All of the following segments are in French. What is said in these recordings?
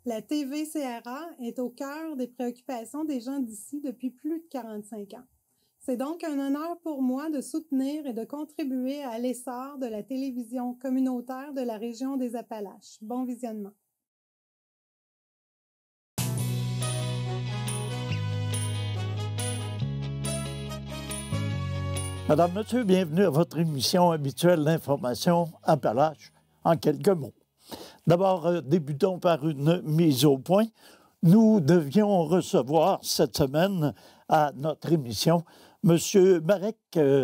La TVCRA est au cœur des préoccupations des gens d'ici depuis plus de 45 ans. C'est donc un honneur pour moi de soutenir et de contribuer à l'essor de la télévision communautaire de la région des Appalaches. Bon visionnement. Madame, Monsieur, bienvenue à votre émission habituelle d'information Appalaches en quelques mots. D'abord, débutons par une mise au point. Nous devions recevoir cette semaine à notre émission M. Marek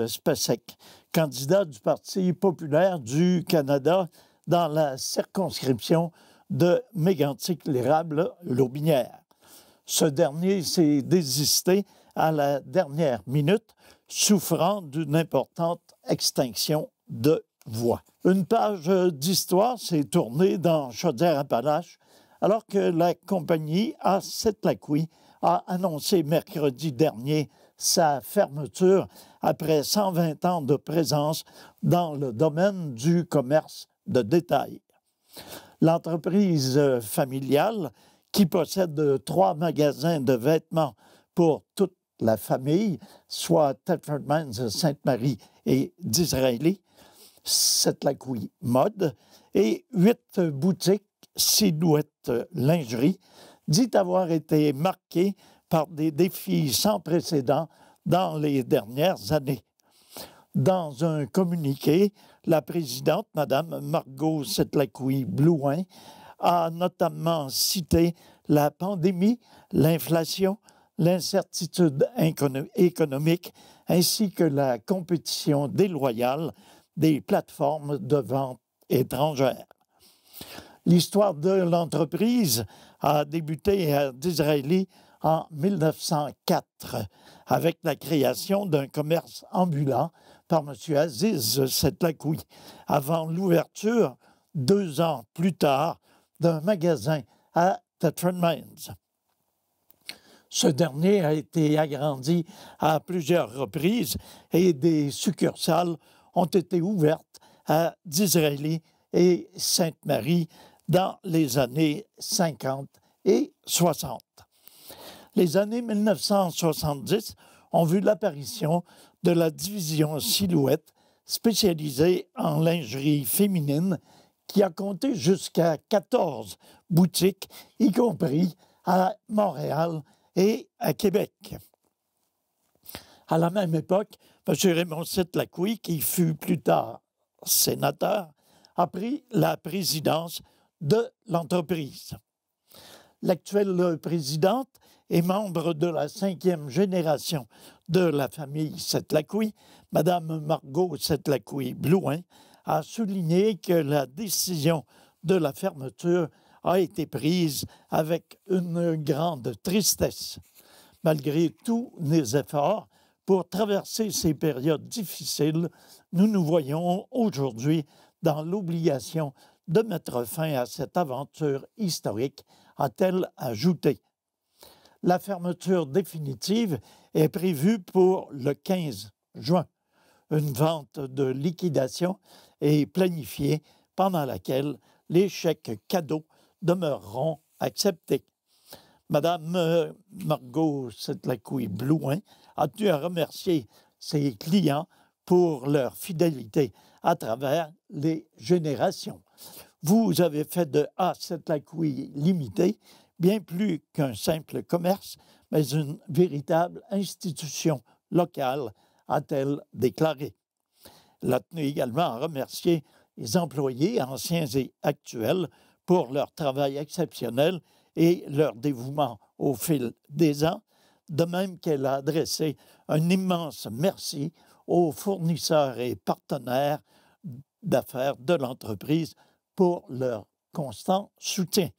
Spacek, candidat du Parti populaire du Canada dans la circonscription de Mégantic-l'Érable-Lotbinière. Ce dernier s'est désisté à la dernière minute, souffrant d'une importante extinction de voix. Une page d'histoire s'est tournée dans Chaudière-Appalaches alors que la compagnie A-Setlaqui a annoncé mercredi dernier sa fermeture après 120 ans de présence dans le domaine du commerce de détail. L'entreprise familiale, qui possède 3 magasins de vêtements pour toute la famille, soit Thetford Mines, Sainte-Marie et Disraeli, Setlaqui Mode, et 8 boutiques Silhouette Lingerie, dit avoir été marquées par des défis sans précédent dans les dernières années. Dans un communiqué, la présidente, Mme Margot Setlaqui-Blouin, a notamment cité la pandémie, l'inflation, l'incertitude économique ainsi que la compétition déloyale des plateformes de vente étrangères. L'histoire de l'entreprise a débuté à Disraeli en 1904 avec la création d'un commerce ambulant par M. Aziz Setlaqui avant l'ouverture, 2 ans plus tard, d'un magasin à Thetford Mines. Ce dernier a été agrandi à plusieurs reprises et des succursales ont été ouvertes à Disraeli et Sainte-Marie dans les années 50 et 60. Les années 1970 ont vu l'apparition de la division Silhouette spécialisée en lingerie féminine qui a compté jusqu'à 14 boutiques, y compris à Montréal et à Québec. À la même époque, M. Raymond Setlaqui, qui fut plus tard sénateur, a pris la présidence de l'entreprise. L'actuelle présidente est membre de la 5e génération de la famille Setlaqui, Mme Margot Setlaqui-Blouin, a souligné que la décision de la fermeture a été prise avec une grande tristesse. Malgré tous nos efforts pour traverser ces périodes difficiles, nous nous voyons aujourd'hui dans l'obligation de mettre fin à cette aventure historique, a-t-elle ajouté. La fermeture définitive est prévue pour le 15 juin. Une vente de liquidation est planifiée pendant laquelle les chèques cadeaux demeureront acceptés. Madame Margot Setlaqui-Blouin a tenu à remercier ses clients pour leur fidélité à travers les générations. Vous avez fait de A-Setlaqui Limité bien plus qu'un simple commerce, mais une véritable institution locale, a-t-elle déclaré. Elle a tenu également à remercier les employés, anciens et actuels, pour leur travail exceptionnel et leur dévouement au fil des ans, de même qu'elle a adressé un immense merci aux fournisseurs et partenaires d'affaires de l'entreprise pour leur constant soutien.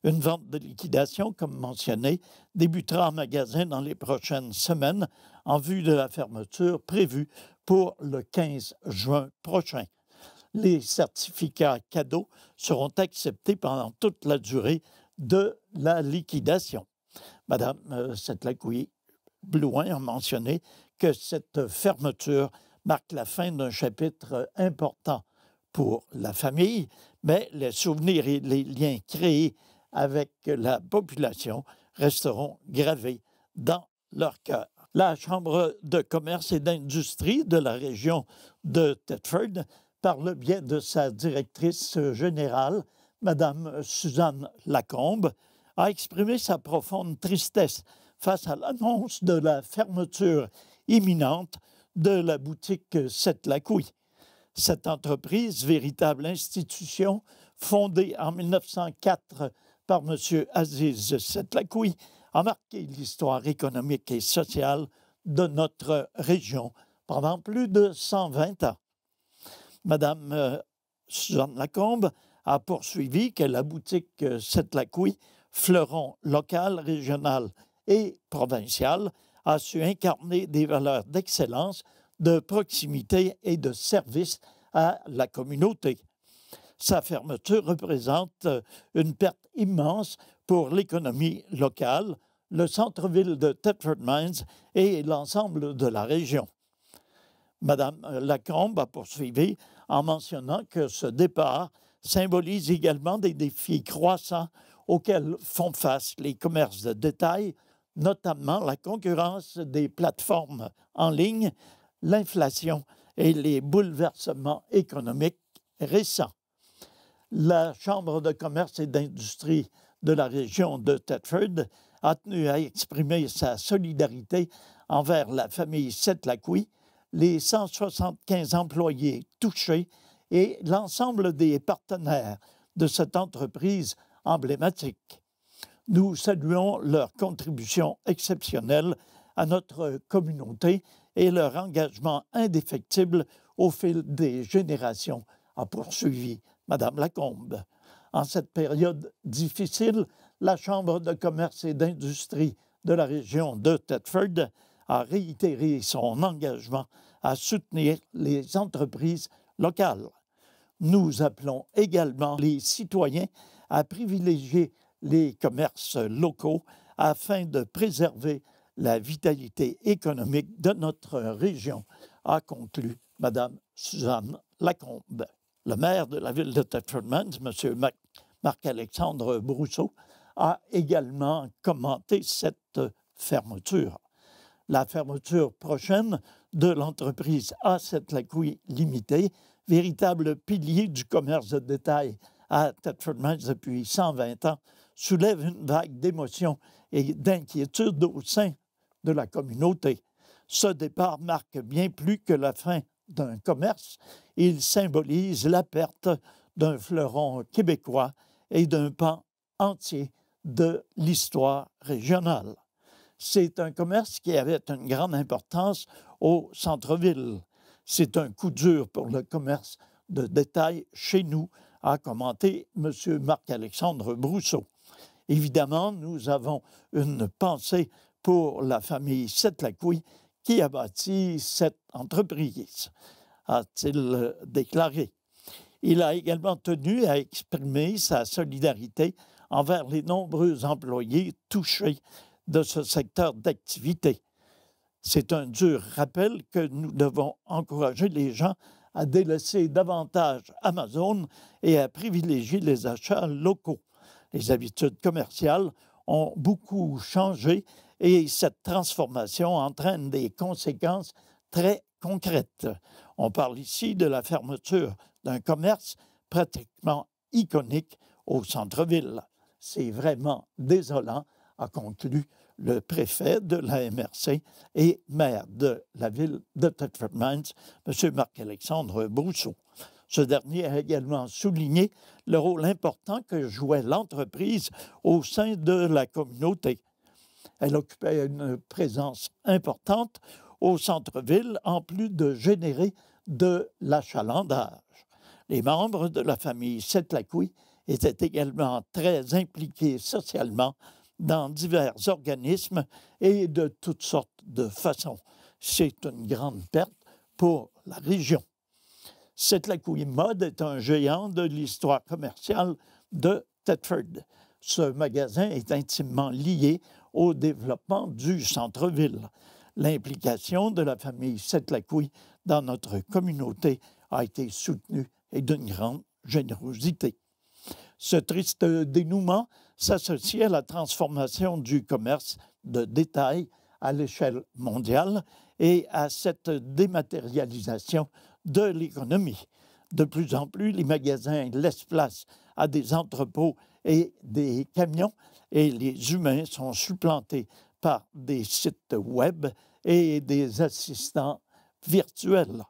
Une vente de liquidation, comme mentionné, débutera en magasin dans les prochaines semaines en vue de la fermeture prévue pour le 15 juin prochain. Les certificats cadeaux seront acceptés pendant toute la durée de la liquidation. Madame Setlaqui-Blouin a mentionné que cette fermeture marque la fin d'un chapitre important pour la famille, mais les souvenirs et les liens créés avec la population resteront gravés dans leur cœur. La Chambre de commerce et d'industrie de la région de Thetford, par le biais de sa directrice générale, Mme Suzanne Lacombe, a exprimé sa profonde tristesse face à l'annonce de la fermeture imminente de la boutique Sept-Lacouille. Cette entreprise, véritable institution fondée en 1904 par M. Aziz Sept-Lacouille, a marqué l'histoire économique et sociale de notre région pendant plus de 120 ans. Mme Suzanne Lacombe a poursuivi que la boutique Sept-Lacouille, fleuron local, régional et provincial, a su incarner des valeurs d'excellence, de proximité et de service à la communauté. Sa fermeture représente une perte immense pour l'économie locale, le centre-ville de Thetford Mines et l'ensemble de la région. Mme Lacombe a poursuivi en mentionnant que ce départ symbolise également des défis croissants auxquels font face les commerces de détail, notamment la concurrence des plateformes en ligne, l'inflation et les bouleversements économiques récents. La Chambre de commerce et d'industrie de la région de Thetford a tenu à exprimer sa solidarité envers la famille Sept-Lacouille, les 175 employés touchés et l'ensemble des partenaires de cette entreprise emblématique. Nous saluons leur contribution exceptionnelle à notre communauté et leur engagement indéfectible au fil des générations, a poursuivi Mme Lacombe. En cette période difficile, la Chambre de commerce et d'industrie de la région de Thetford a réitéré son engagement à soutenir les entreprises locales. Nous appelons également les citoyens à privilégier les commerces locaux afin de préserver la vitalité économique de notre région, a conclu Mme Suzanne Lacombe. Le maire de la ville de Thetford Mines, M. Marc-Alexandre Brousseau, a également commenté cette fermeture. La fermeture prochaine de l'entreprise A7-Lacouille Limitée, véritable pilier du commerce de détail à Thetford Mines depuis 120 ans, soulève une vague d'émotion et d'inquiétude au sein de la communauté. Ce départ marque bien plus que la fin d'un commerce. Il symbolise la perte d'un fleuron québécois et d'un pan entier de l'histoire régionale. C'est un commerce qui avait une grande importance au centre-ville. C'est un coup dur pour le commerce de détail chez nous, a commenté M. Marc-Alexandre Brousseau. Évidemment, nous avons une pensée pour la famille Sept-Lacouille qui a bâti cette entreprise, a-t-il déclaré. Il a également tenu à exprimer sa solidarité envers les nombreux employés touchés de ce secteur d'activité. C'est un dur rappel que nous devons encourager les gens à délaisser davantage Amazon et à privilégier les achats locaux. Les habitudes commerciales ont beaucoup changé et cette transformation entraîne des conséquences très concrètes. On parle ici de la fermeture d'un commerce pratiquement iconique au centre-ville. C'est vraiment désolant, a conclu le préfet de la MRC et maire de la ville de Thetford Mines, M. Marc-Alexandre Brousseau. Ce dernier a également souligné le rôle important que jouait l'entreprise au sein de la communauté. Elle occupait une présence importante au centre-ville, en plus de générer de l'achalandage. Les membres de la famille Sept-Lacouille étaient également très impliqués socialement dans divers organismes et de toutes sortes de façons. C'est une grande perte pour la région. Sept-Lacouille Mode est un géant de l'histoire commerciale de Thetford. Ce magasin est intimement lié au développement du centre-ville. L'implication de la famille Sept-Lacouille dans notre communauté a été soutenue et d'une grande générosité. Ce triste dénouement s'associe à la transformation du commerce de détail à l'échelle mondiale et à cette dématérialisation de l'économie. De plus en plus, les magasins laissent place à des entrepôts et des camions et les humains sont supplantés par des sites web et des assistants virtuels.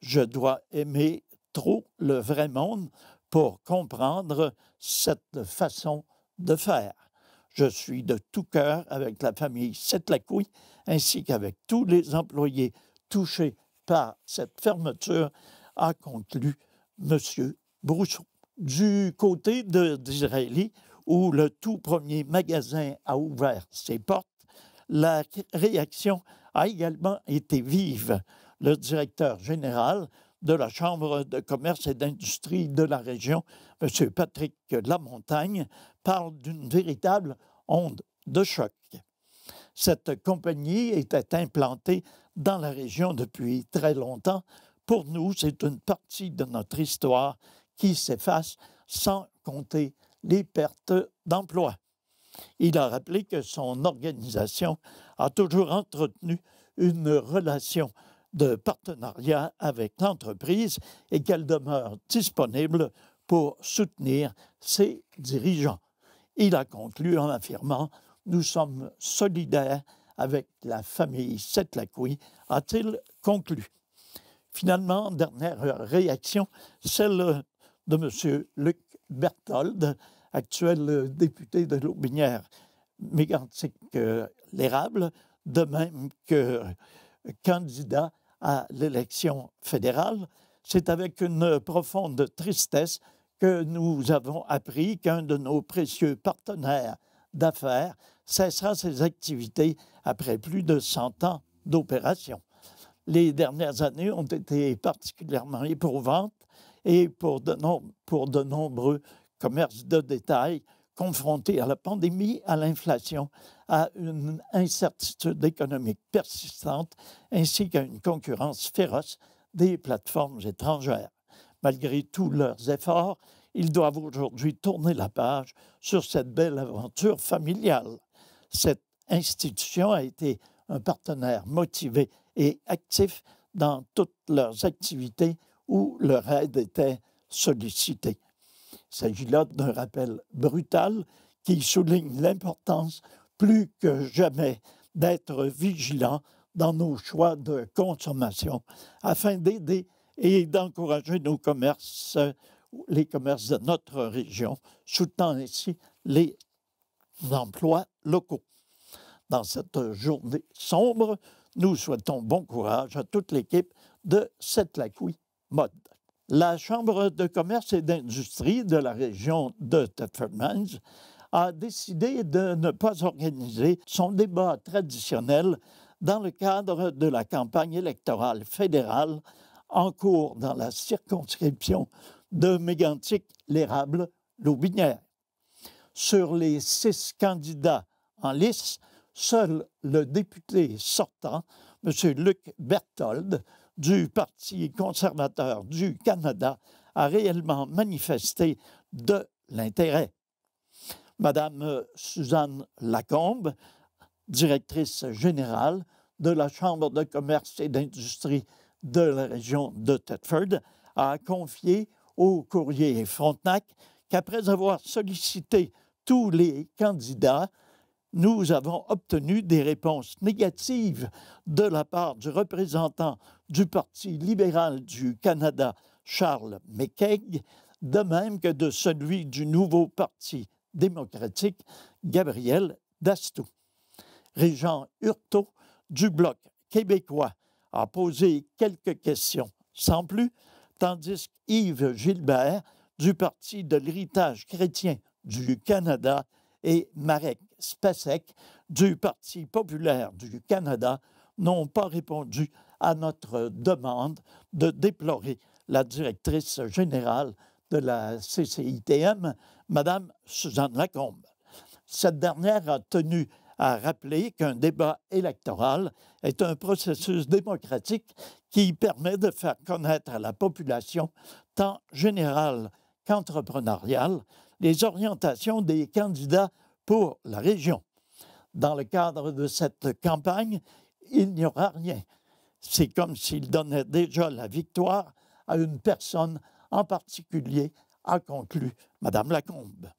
Je dois aimer trop le vrai monde pour comprendre cette façon de faire. Je suis de tout cœur avec la famille Setlaqui ainsi qu'avec tous les employés touchés par cette fermeture, a conclu M. Brousseau. Du côté d'Israëli, où le tout premier magasin a ouvert ses portes, la réaction a également été vive. Le directeur général de la Chambre de commerce et d'industrie de la région, M. Patrick Lamontagne, parle d'une véritable onde de choc. Cette compagnie était implantée dans la région depuis très longtemps. Pour nous, c'est une partie de notre histoire qui s'efface sans compter les pertes d'emplois. Il a rappelé que son organisation a toujours entretenu une relation de partenariat avec l'entreprise et qu'elle demeure disponible pour soutenir ses dirigeants. Il a conclu en affirmant « Nous sommes solidaires avec la famille Setlaqui », a-t-il conclu. Finalement, dernière réaction, celle de M. Luc Berthold, actuel député de l'Aubinière Mégantic-l'Érable, de même que candidat à l'élection fédérale. C'est avec une profonde tristesse que nous avons appris qu'un de nos précieux partenaires d'affaires cessera ses activités après plus de 100 ans d'opération. Les dernières années ont été particulièrement éprouvantes et pour de nombreux commerces de détail confrontés à la pandémie, à l'inflation, à une incertitude économique persistante ainsi qu'à une concurrence féroce des plateformes étrangères. Malgré tous leurs efforts, ils doivent aujourd'hui tourner la page sur cette belle aventure familiale. Cette institution a été un partenaire motivé et actif dans toutes leurs activités où leur aide était sollicitée. Il s'agit là d'un rappel brutal qui souligne l'importance plus que jamais d'être vigilant dans nos choix de consommation afin d'aider et d'encourager nos commerces, les commerces de notre région, soutenant ainsi les emplois locaux. Dans cette journée sombre, nous souhaitons bon courage à toute l'équipe de Setlaqui Mode. La Chambre de commerce et d'industrie de la région de Thetford Mines a décidé de ne pas organiser son débat traditionnel dans le cadre de la campagne électorale fédérale en cours dans la circonscription de Mégantic-l'Érable-Lotbinière. Sur les 6 candidats en lice, seul le député sortant, M. Luc Berthold, du Parti conservateur du Canada, a réellement manifesté de l'intérêt. Madame Suzanne Lacombe, directrice générale de la Chambre de commerce et d'industrie de la région de Thetford, a confié au courrier Frontenac qu'après avoir sollicité tous les candidats, nous avons obtenu des réponses négatives de la part du représentant du Parti libéral du Canada, Charles McKeag, de même que de celui du nouveau Parti démocratique, Gabriel Dastou. Régent Hurtaud, du Bloc québécois, a posé quelques questions sans plus, tandis qu'Yves Gilbert, du Parti de l'héritage chrétien du Canada, et Marek Spacek, du Parti populaire du Canada, n'ont pas répondu à notre demande de déplorer la directrice générale de la CCITM, Mme Suzanne Lacombe. Cette dernière a tenu à rappeler qu'un débat électoral est un processus démocratique qui permet de faire connaître à la population, tant générale qu'entrepreneuriale, les orientations des candidats pour la région. Dans le cadre de cette campagne, il n'y aura rien. C'est comme s'il donnait déjà la victoire à une personne en particulier, a conclu Mme Lacombe.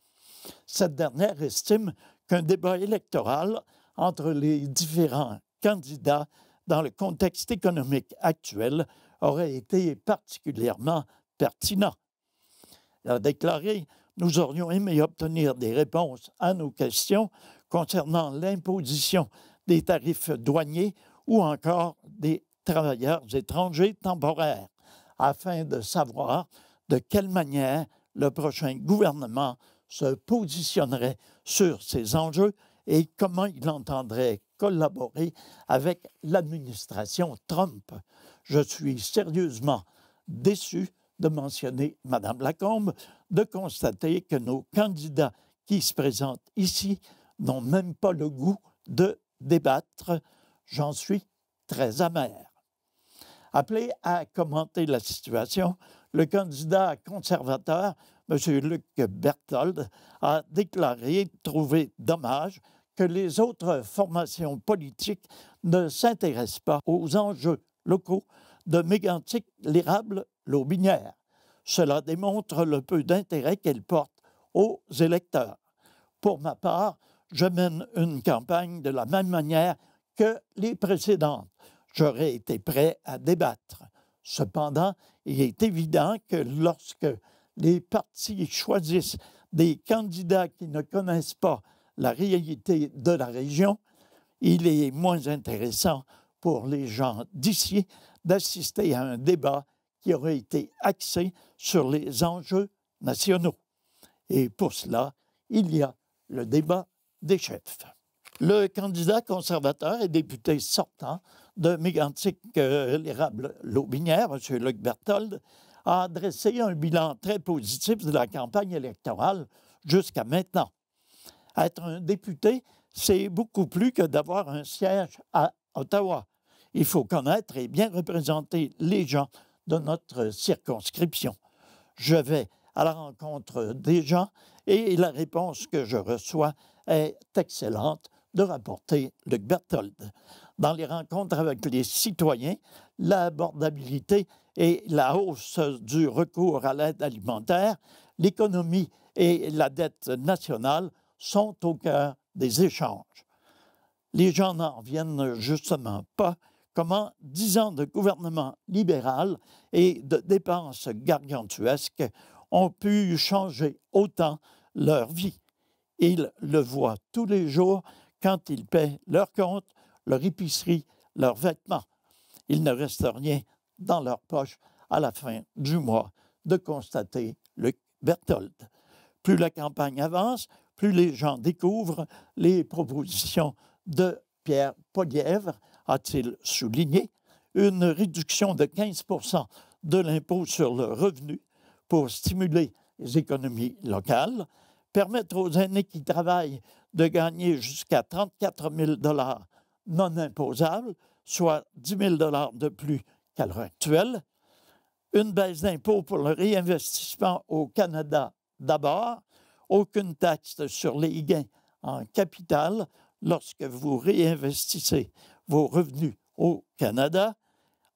Cette dernière estime qu'un débat électoral entre les différents candidats dans le contexte économique actuel aurait été particulièrement pertinent. Elle a déclaré « Nous aurions aimé obtenir des réponses à nos questions concernant l'imposition des tarifs douaniers ou encore des travailleurs étrangers temporaires, afin de savoir de quelle manière le prochain gouvernement se positionnerait sur ces enjeux et comment il entendrait collaborer avec l'administration Trump. Je suis sérieusement déçu de mentionner Mme Lacombe, de constater que nos candidats qui se présentent ici n'ont même pas le goût de débattre. J'en suis très amer. » Appelé à commenter la situation, le candidat conservateur, M. Luc Berthold, a déclaré trouver dommage que les autres formations politiques ne s'intéressent pas aux enjeux locaux de Mégantic, l'érable, l'Aubinière. Cela démontre le peu d'intérêt qu'elle porte aux électeurs. Pour ma part, je mène une campagne de la même manière que les précédentes. J'aurais été prêt à débattre. Cependant, il est évident que lorsque les partis choisissent des candidats qui ne connaissent pas la réalité de la région, il est moins intéressant pour les gens d'ici d'assister à un débat qui aurait été axé sur les enjeux nationaux. Et pour cela, il y a le débat des chefs. Le candidat conservateur et député sortant de Mégantic, l'érable Lotbinière, M. Luc Berthold, a dressé un bilan très positif de la campagne électorale jusqu'à maintenant. Être un député, c'est beaucoup plus que d'avoir un siège à Ottawa. Il faut connaître et bien représenter les gens de notre circonscription. Je vais à la rencontre des gens et la réponse que je reçois est excellente, de rapporter Luc Berthold. Dans les rencontres avec les citoyens, l'abordabilité et la hausse du recours à l'aide alimentaire, l'économie et la dette nationale sont au cœur des échanges. Les gens n'en reviennent justement pas comment 10 ans de gouvernement libéral et de dépenses gargantuesques ont pu changer autant leur vie. Ils le voient tous les jours quand ils paient leurs comptes, leur épicerie, leurs vêtements. Il ne reste rien dans leur poche à la fin du mois, de constater Luc Berthold. Plus la campagne avance, plus les gens découvrent les propositions de Pierre Poilievre, a-t-il souligné, une réduction de 15 % de l'impôt sur le revenu pour stimuler les économies locales, permettre aux aînés qui travaillent de gagner jusqu'à 34 000 $ non imposables, soit 10 000 $ de plus qu'à l'heure actuelle, une baisse d'impôt pour le réinvestissement au Canada d'abord, aucune taxe sur les gains en capital lorsque vous réinvestissez vos revenus au Canada,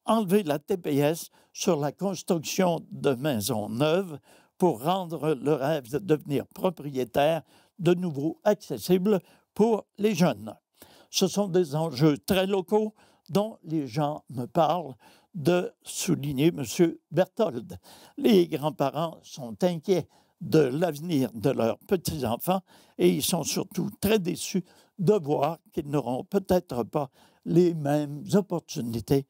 enlever la TPS sur la construction de maisons neuves pour rendre le rêve de devenir propriétaire de nouveau accessible pour les jeunes. Ce sont des enjeux très locaux dont les gens me parlent, de souligner M. Berthold. Les grands-parents sont inquiets de l'avenir de leurs petits-enfants et ils sont surtout très déçus de voir qu'ils n'auront peut-être pas les mêmes opportunités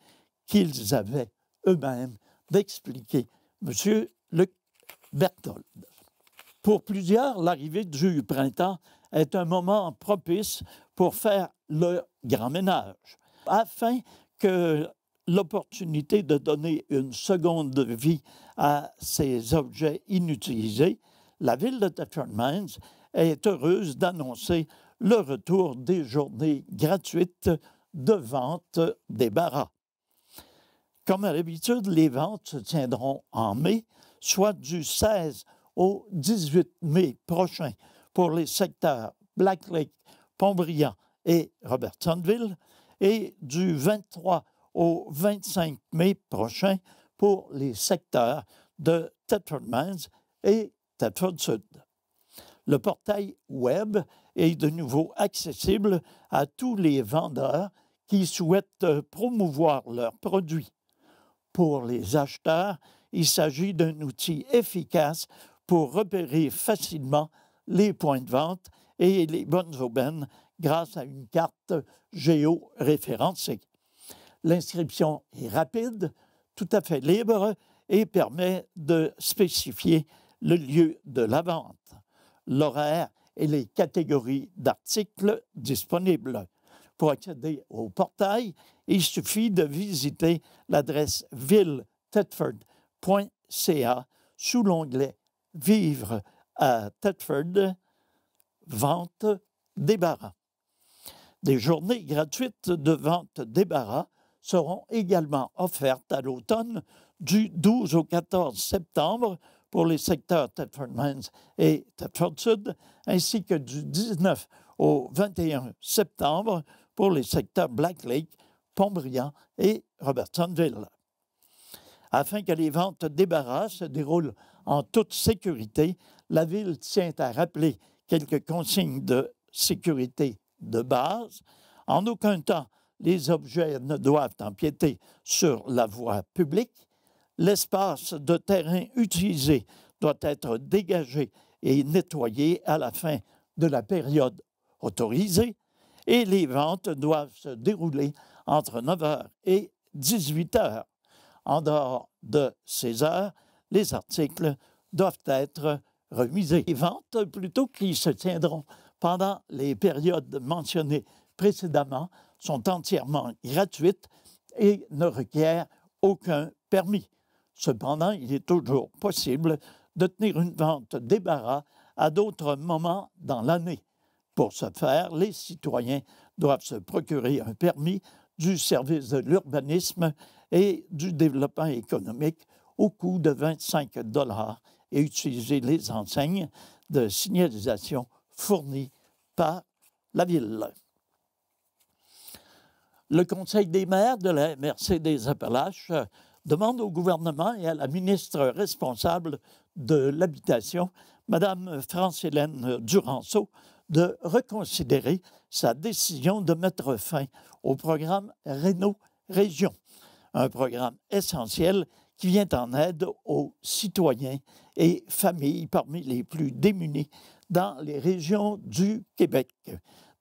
qu'ils avaient eux-mêmes, d'expliquer M. Luc Berthold. Pour plusieurs, l'arrivée du printemps est un moment propice pour faire le grand ménage, afin que l'opportunité de donner une seconde vie à ces objets inutilisés, la ville de Thetford Mines est heureuse d'annoncer le retour des journées gratuites de vente des barras. Comme à l'habitude, les ventes se tiendront en mai, soit du 16 au 18 mai prochain pour les secteurs Black Lake, Pont-Brillant et Robertsonville, et du 23 au 25 mai prochain pour les secteurs de Thetford Mines et Thetford Sud. Le portail Web est de nouveau accessible à tous les vendeurs qui souhaitent promouvoir leurs produits. Pour les acheteurs, il s'agit d'un outil efficace pour repérer facilement les points de vente et les bonnes aubaines grâce à une carte géoréférencée. L'inscription est rapide, tout à fait libre et permet de spécifier le lieu de la vente, l'horaire et les catégories d'articles disponibles. Pour accéder au portail, il suffit de visiter l'adresse ville-thetford.ca sous l'onglet « Vivre à Thetford, vente débarras ». Des journées gratuites de vente débarras seront également offertes à l'automne du 12 au 14 septembre pour les secteurs Thetford Mines et Thetford Sud, ainsi que du 19 au 21 septembre pour les secteurs Black Lake, Pont-Brillant et Robertsonville. Afin que les ventes débarras se déroulent en toute sécurité, la Ville tient à rappeler quelques consignes de sécurité de base. En aucun temps, les objets ne doivent empiéter sur la voie publique. L'espace de terrain utilisé doit être dégagé et nettoyé à la fin de la période autorisée et les ventes doivent se dérouler entre 9 h et 18 h. En dehors de ces heures, les articles doivent être remisés. Les ventes, plutôt qui se tiendront pendant les périodes mentionnées précédemment, sont entièrement gratuites et ne requièrent aucun permis. Cependant, il est toujours possible de tenir une vente débarras à d'autres moments dans l'année. Pour ce faire, les citoyens doivent se procurer un permis du service de l'urbanisme et du développement économique au coût de 25 $ et utiliser les enseignes de signalisation fournies par la Ville. Le Conseil des maires de la MRC des Appalaches demande au gouvernement et à la ministre responsable de l'Habitation, Mme France-Hélène Duranceau, de reconsidérer sa décision de mettre fin au programme Réno-Région, un programme essentiel qui vient en aide aux citoyens et familles parmi les plus démunis dans les régions du Québec.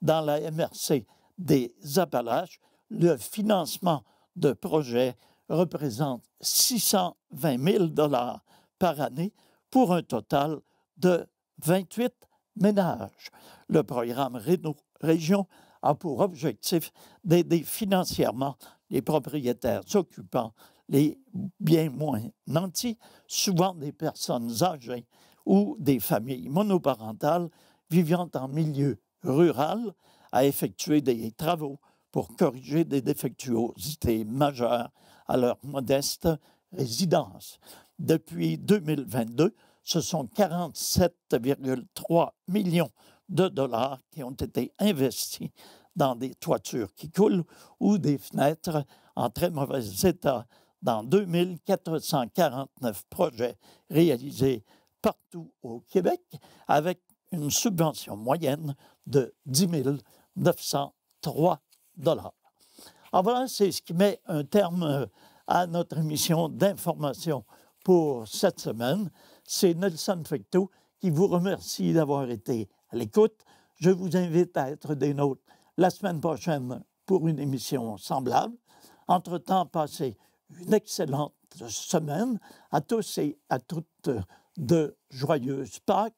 Dans la MRC des Appalaches, le financement de projets représente 620 000 $ par année pour un total de 28 ménages. Le programme Réno-Région a pour objectif d'aider financièrement les propriétaires occupants les bien moins nantis, souvent des personnes âgées ou des familles monoparentales vivant en milieu rural, à effectuer des travaux pour corriger des défectuosités majeures à leur modeste résidence. Depuis 2022, ce sont 47,3 millions de $ qui ont été investis dans des toitures qui coulent ou des fenêtres en très mauvais état dans 2449 projets réalisés partout au Québec avec une subvention moyenne de 10 903 $. Alors voilà, c'est ce qui met un terme à notre émission d'information pour cette semaine. C'est Nelson Fecteau qui vous remercie d'avoir été à l'écoute. Je vous invite à être des nôtres la semaine prochaine pour une émission semblable. Entre-temps, passez une excellente semaine à tous et à toutes de joyeuses Pâques,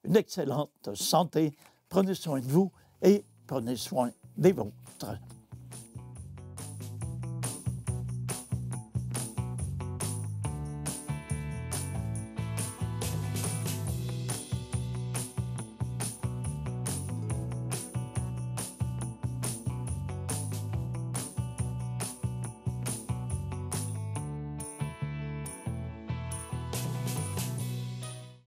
une excellente santé. Prenez soin de vous et prenez soin des vôtres.